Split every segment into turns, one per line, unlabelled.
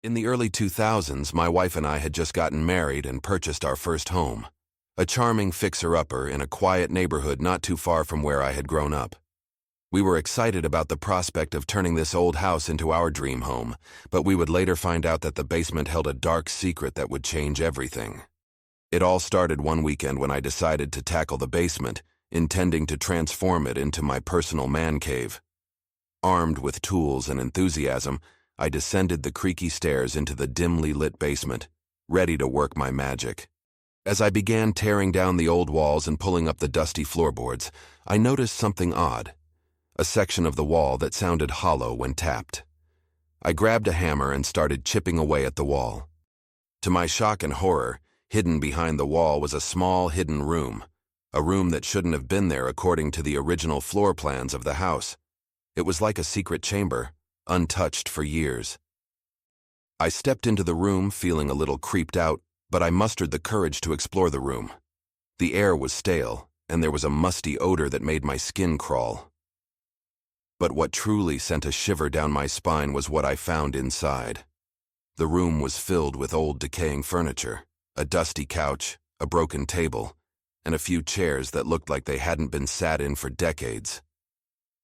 In the early 2000s, my wife and I had just gotten married and purchased our first home, a charming fixer-upper in a quiet neighborhood not too far from where I had grown up. We were excited about the prospect of turning this old house into our dream home, but we would later find out that the basement held a dark secret that would change everything. It all started one weekend when I decided to tackle the basement, intending to transform it into my personal man cave. Armed with tools and enthusiasm, I descended the creaky stairs into the dimly lit basement, ready to work my magic. As I began tearing down the old walls and pulling up the dusty floorboards, I noticed something odd, a section of the wall that sounded hollow when tapped. I grabbed a hammer and started chipping away at the wall. To my shock and horror, hidden behind the wall was a small hidden room, a room that shouldn't have been there according to the original floor plans of the house. It was like a secret chamber, untouched for years. I stepped into the room feeling a little creeped out, but I mustered the courage to explore the room. The air was stale, and there was a musty odor that made my skin crawl. But what truly sent a shiver down my spine was what I found inside. The room was filled with old decaying furniture, a dusty couch, a broken table, and a few chairs that looked like they hadn't been sat in for decades.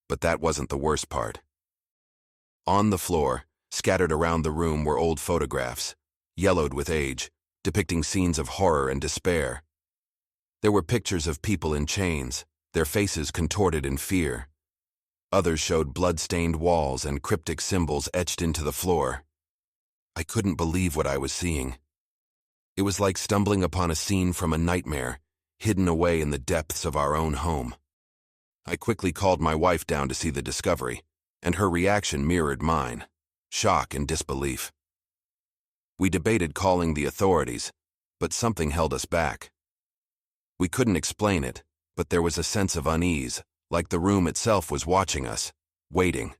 But that wasn't the worst part. On the floor, scattered around the room, were old photographs, yellowed with age, depicting scenes of horror and despair. There were pictures of people in chains, their faces contorted in fear. Others showed blood-stained walls and cryptic symbols etched into the floor. I couldn't believe what I was seeing. It was like stumbling upon a scene from a nightmare, hidden away in the depths of our own home. I quickly called my wife down to see the discovery, and her reaction mirrored mine, shock and disbelief. We debated calling the authorities, but something held us back. We couldn't explain it, but there was a sense of unease, like the room itself was watching us, waiting.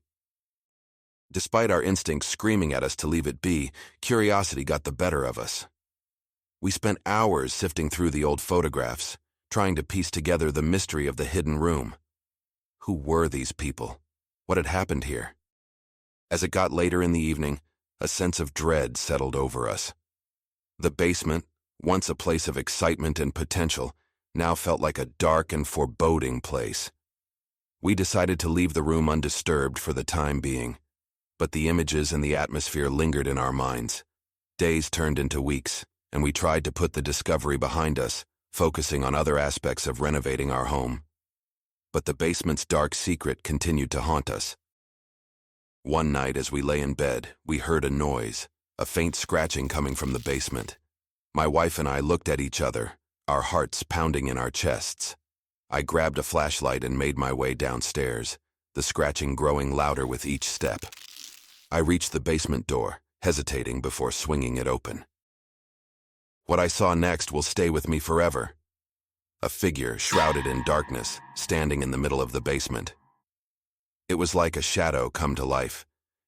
Despite our instincts screaming at us to leave it be, curiosity got the better of us. We spent hours sifting through the old photographs, trying to piece together the mystery of the hidden room. Who were these people? What had happened here? As it got later in the evening, a sense of dread settled over us. The basement, once a place of excitement and potential, now felt like a dark and foreboding place. We decided to leave the room undisturbed for the time being, but the images and the atmosphere lingered in our minds. Days turned into weeks, and we tried to put the discovery behind us, focusing on other aspects of renovating our home. But the basement's dark secret continued to haunt us. One night as we lay in bed, we heard a noise, a faint scratching coming from the basement. My wife and I looked at each other, our hearts pounding in our chests. I grabbed a flashlight and made my way downstairs, the scratching growing louder with each step. I reached the basement door, hesitating before swinging it open. What I saw next will stay with me forever. A figure shrouded in darkness, standing in the middle of the basement. It was like a shadow come to life,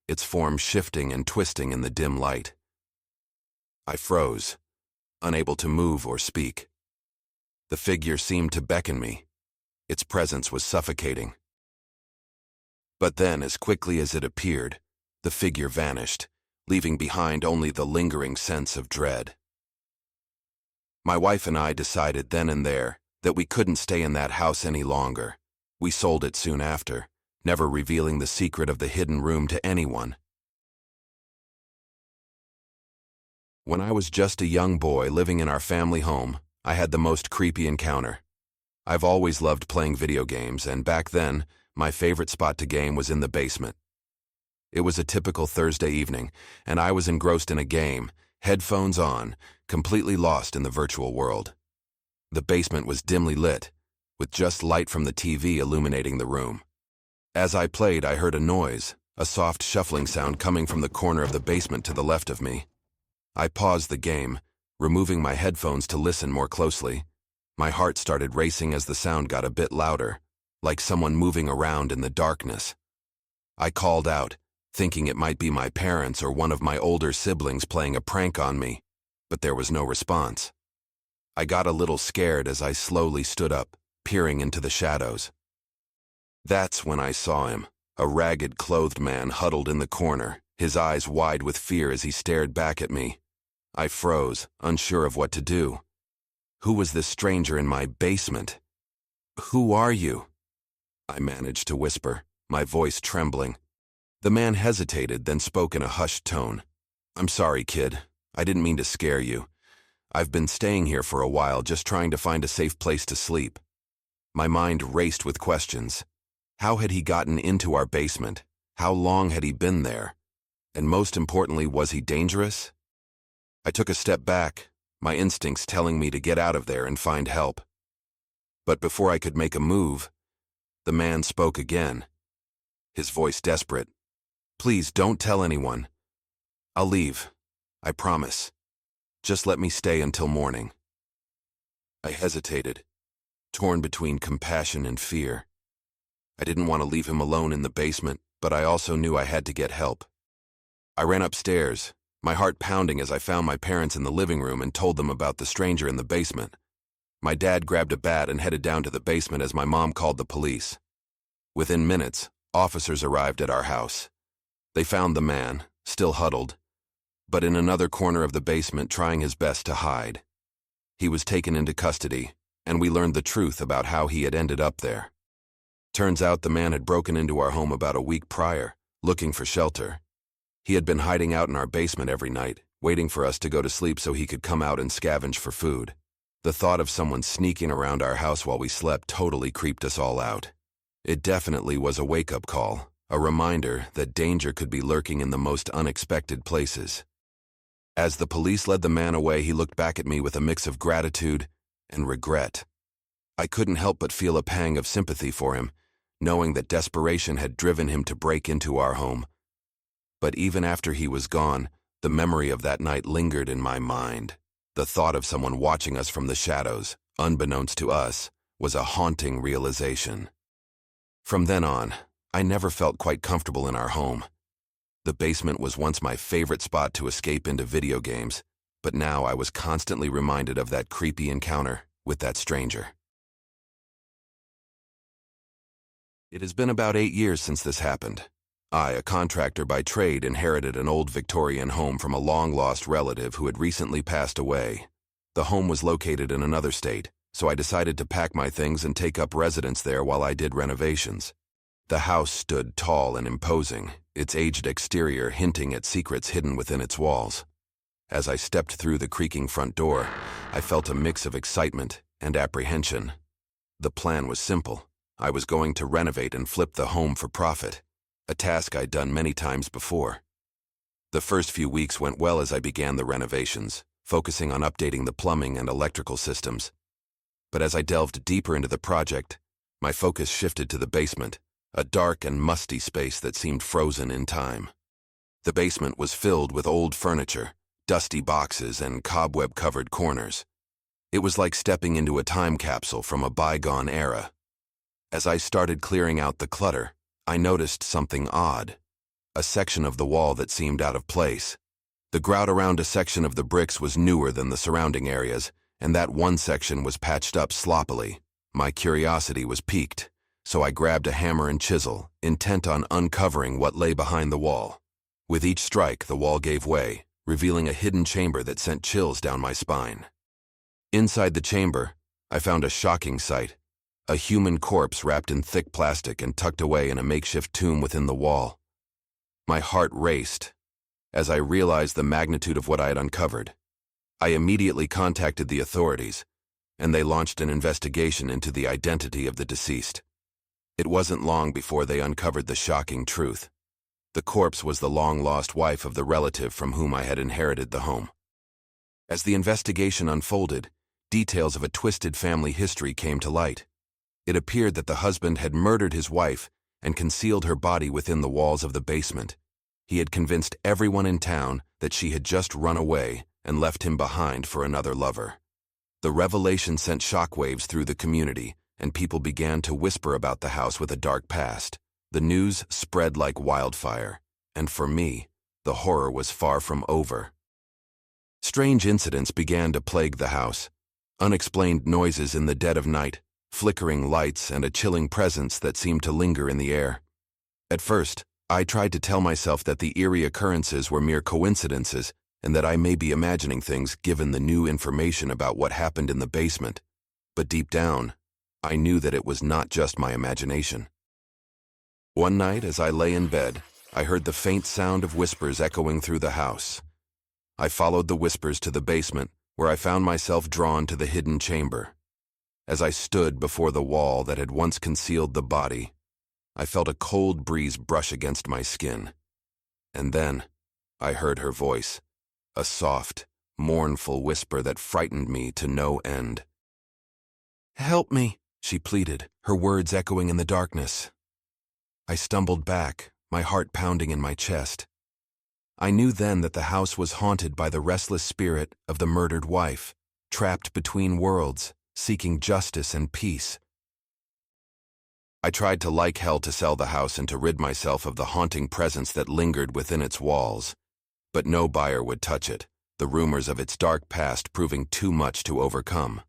its form shifting and twisting in the dim light. I froze, unable to move or speak. The figure seemed to beckon me. Its presence was suffocating. But then, as quickly as it appeared, the figure vanished, leaving behind only the lingering sense of dread. My wife and I decided then and there that we couldn't stay in that house any longer. We sold it soon after, never revealing the secret of the hidden room to anyone. When I was just a young boy living in our family home, I had the most creepy encounter. I've always loved playing video games, and back then, my favorite spot to game was in the basement. It was a typical Thursday evening, and I was engrossed in a game, headphones on, completely lost in the virtual world. The basement was dimly lit, with just light from the TV illuminating the room. As I played, I heard a noise, a soft shuffling sound coming from the corner of the basement to the left of me. I paused the game, removing my headphones to listen more closely. My heart started racing as the sound got a bit louder, like someone moving around in the darkness. I called out, thinking it might be my parents or one of my older siblings playing a prank on me, but there was no response. I got a little scared as I slowly stood up, peering into the shadows. That's when I saw him, a ragged, clothed man huddled in the corner, his eyes wide with fear as he stared back at me. I froze, unsure of what to do. Who was this stranger in my basement? "Who are you?" I managed to whisper, my voice trembling. The man hesitated, then spoke in a hushed tone. "I'm sorry, kid. I didn't mean to scare you. I've been staying here for a while, just trying to find a safe place to sleep." My mind raced with questions. How had he gotten into our basement? How long had he been there? And most importantly, was he dangerous? I took a step back, my instincts telling me to get out of there and find help. But before I could make a move, the man spoke again, his voice desperate. "Please don't tell anyone. I'll leave. I promise. Just let me stay until morning." I hesitated, torn between compassion and fear. I didn't want to leave him alone in the basement, but I also knew I had to get help. I ran upstairs, my heart pounding as I found my parents in the living room and told them about the stranger in the basement. My dad grabbed a bat and headed down to the basement as my mom called the police. Within minutes, officers arrived at our house. They found the man, still huddled, but in another corner of the basement trying his best to hide. He was taken into custody, and we learned the truth about how he had ended up there. Turns out the man had broken into our home about a week prior, looking for shelter. He had been hiding out in our basement every night, waiting for us to go to sleep so he could come out and scavenge for food. The thought of someone sneaking around our house while we slept totally creeped us all out. It definitely was a wake-up call, a reminder that danger could be lurking in the most unexpected places. As the police led the man away, he looked back at me with a mix of gratitude and regret. I couldn't help but feel a pang of sympathy for him, knowing that desperation had driven him to break into our home. But even after he was gone, the memory of that night lingered in my mind. The thought of someone watching us from the shadows, unbeknownst to us, was a haunting realization. From then on, I never felt quite comfortable in our home. The basement was once my favorite spot to escape into video games, but now I was constantly reminded of that creepy encounter with that stranger. It has been about 8 years since this happened. I, a contractor by trade, inherited an old Victorian home from a long-lost relative who had recently passed away. The home was located in another state, so I decided to pack my things and take up residence there while I did renovations. The house stood tall and imposing, its aged exterior hinting at secrets hidden within its walls. As I stepped through the creaking front door, I felt a mix of excitement and apprehension. The plan was simple. I was going to renovate and flip the home for profit, a task I'd done many times before. The first few weeks went well as I began the renovations, focusing on updating the plumbing and electrical systems. But as I delved deeper into the project, my focus shifted to the basement, a dark and musty space that seemed frozen in time. The basement was filled with old furniture, dusty boxes, and cobweb-covered corners. It was like stepping into a time capsule from a bygone era. As I started clearing out the clutter, I noticed something odd, a section of the wall that seemed out of place. The grout around a section of the bricks was newer than the surrounding areas, and that one section was patched up sloppily. My curiosity was piqued, so I grabbed a hammer and chisel, intent on uncovering what lay behind the wall. With each strike, the wall gave way, revealing a hidden chamber that sent chills down my spine. Inside the chamber, I found a shocking sight. A human corpse wrapped in thick plastic and tucked away in a makeshift tomb within the wall. My heart raced as I realized the magnitude of what I had uncovered. I immediately contacted the authorities, and they launched an investigation into the identity of the deceased. It wasn't long before they uncovered the shocking truth. The corpse was the long-lost wife of the relative from whom I had inherited the home. As the investigation unfolded, details of a twisted family history came to light. It appeared that the husband had murdered his wife and concealed her body within the walls of the basement. He had convinced everyone in town that she had just run away and left him behind for another lover. The revelation sent shockwaves through the community, and people began to whisper about the house with a dark past. The news spread like wildfire, and for me, the horror was far from over. Strange incidents began to plague the house. Unexplained noises in the dead of night, flickering lights, and a chilling presence that seemed to linger in the air. At first, I tried to tell myself that the eerie occurrences were mere coincidences and that I may be imagining things given the new information about what happened in the basement. But deep down, I knew that it was not just my imagination. One night, as I lay in bed, I heard the faint sound of whispers echoing through the house. I followed the whispers to the basement, where I found myself drawn to the hidden chamber. As I stood before the wall that had once concealed the body, I felt a cold breeze brush against my skin. And then, I heard her voice, a soft, mournful whisper that frightened me to no end. "Help me," she pleaded, her words echoing in the darkness. I stumbled back, my heart pounding in my chest. I knew then that the house was haunted by the restless spirit of the murdered wife, trapped between worlds, seeking justice and peace. I tried to like hell to sell the house and to rid myself of the haunting presence that lingered within its walls. But no buyer would touch it, the rumors of its dark past proving too much to overcome.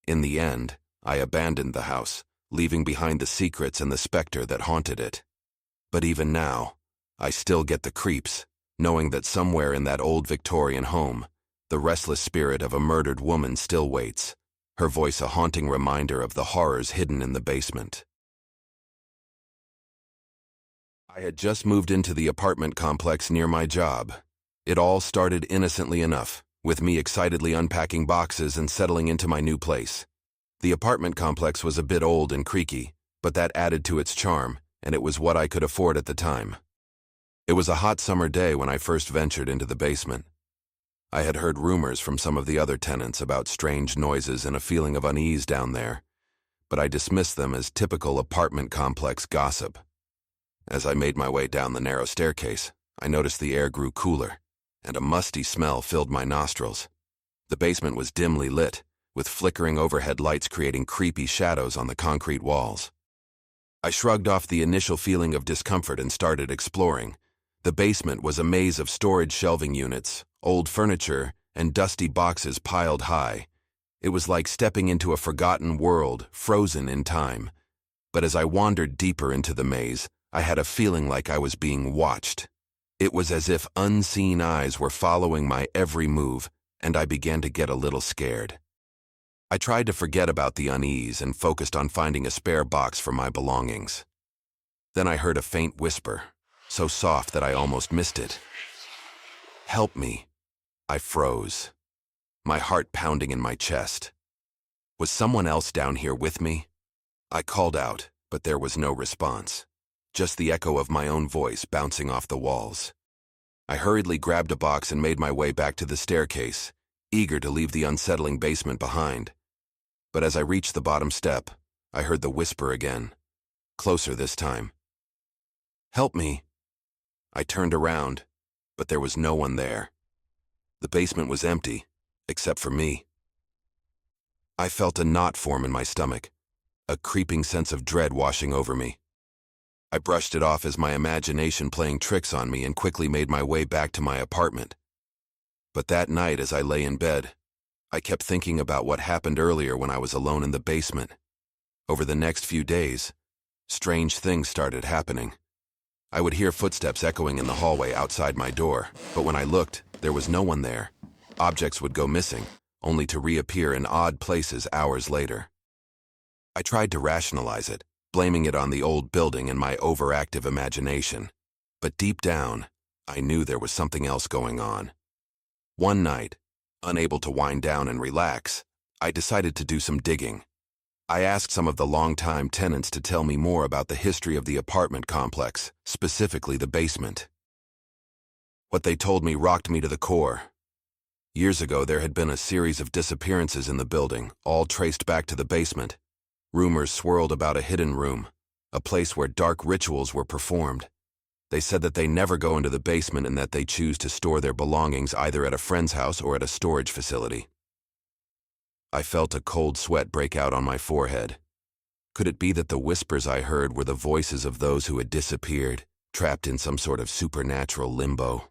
In the end, I abandoned the house, leaving behind the secrets and the specter that haunted it. But even now, I still get the creeps, knowing that somewhere in that old Victorian home, the restless spirit of a murdered woman still waits, her voice a haunting reminder of the horrors hidden in the basement. I had just moved into the apartment complex near my job. It all started innocently enough, with me excitedly unpacking boxes and settling into my new place. The apartment complex was a bit old and creaky, but that added to its charm, and it was what I could afford at the time. It was a hot summer day when I first ventured into the basement. I had heard rumors from some of the other tenants about strange noises and a feeling of unease down there, but I dismissed them as typical apartment complex gossip. As I made my way down the narrow staircase, I noticed the air grew cooler, and a musty smell filled my nostrils. The basement was dimly lit, with flickering overhead lights creating creepy shadows on the concrete walls. I shrugged off the initial feeling of discomfort and started exploring. The basement was a maze of storage shelving units, old furniture, and dusty boxes piled high. It was like stepping into a forgotten world, frozen in time. But as I wandered deeper into the maze, I had a feeling like I was being watched. It was as if unseen eyes were following my every move, and I began to get a little scared. I tried to forget about the unease and focused on finding a spare box for my belongings. Then I heard a faint whisper, so soft that I almost missed it. "Help me." I froze, my heart pounding in my chest. Was someone else down here with me? I called out, but there was no response. Just the echo of my own voice bouncing off the walls. I hurriedly grabbed a box and made my way back to the staircase, eager to leave the unsettling basement behind. But as I reached the bottom step, I heard the whisper again, closer this time. "Help me." I turned around, but there was no one there. The basement was empty, except for me. I felt a knot form in my stomach, a creeping sense of dread washing over me. I brushed it off as my imagination playing tricks on me and quickly made my way back to my apartment. But that night as I lay in bed, I kept thinking about what happened earlier when I was alone in the basement. Over the next few days, strange things started happening. I would hear footsteps echoing in the hallway outside my door, but when I looked, there was no one there. Objects would go missing, only to reappear in odd places hours later. I tried to rationalize it, blaming it on the old building and my overactive imagination. But deep down, I knew there was something else going on. One night, unable to wind down and relax, I decided to do some digging. I asked some of the longtime tenants to tell me more about the history of the apartment complex, specifically the basement. What they told me rocked me to the core. Years ago, there had been a series of disappearances in the building, all traced back to the basement. Rumors swirled about a hidden room, a place where dark rituals were performed. They said that they never go into the basement and that they choose to store their belongings either at a friend's house or at a storage facility. I felt a cold sweat break out on my forehead. Could it be that the whispers I heard were the voices of those who had disappeared, trapped in some sort of supernatural limbo?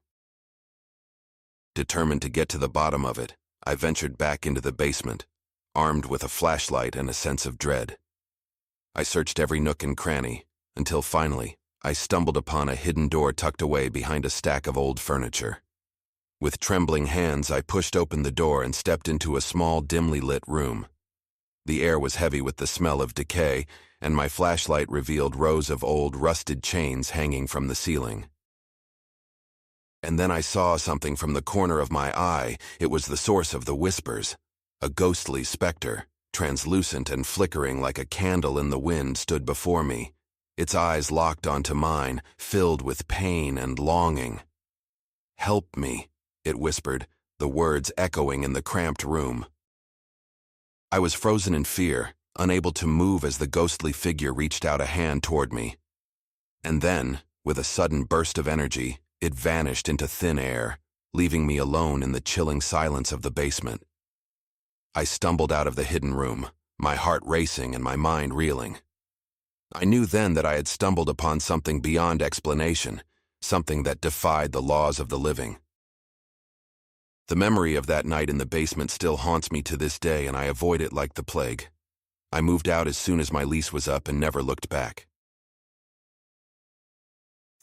Determined to get to the bottom of it, I ventured back into the basement, armed with a flashlight and a sense of dread. I searched every nook and cranny, until finally, I stumbled upon a hidden door tucked away behind a stack of old furniture. With trembling hands, I pushed open the door and stepped into a small, dimly lit room. The air was heavy with the smell of decay, and my flashlight revealed rows of old, rusted chains hanging from the ceiling. And then I saw something from the corner of my eye. It was the source of the whispers. A ghostly specter, translucent and flickering like a candle in the wind, stood before me. Its eyes locked onto mine, filled with pain and longing. "Help me," it whispered, the words echoing in the cramped room. I was frozen in fear, unable to move as the ghostly figure reached out a hand toward me. And then, with a sudden burst of energy, it vanished into thin air, leaving me alone in the chilling silence of the basement. I stumbled out of the hidden room, my heart racing and my mind reeling. I knew then that I had stumbled upon something beyond explanation, something that defied the laws of the living. The memory of that night in the basement still haunts me to this day, and I avoid it like the plague. I moved out as soon as my lease was up and never looked back.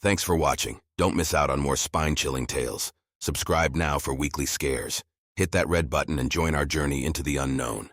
Thanks for watching. Don't miss out on more spine-chilling tales. Subscribe now for weekly scares. Hit that red button and join our journey into the unknown.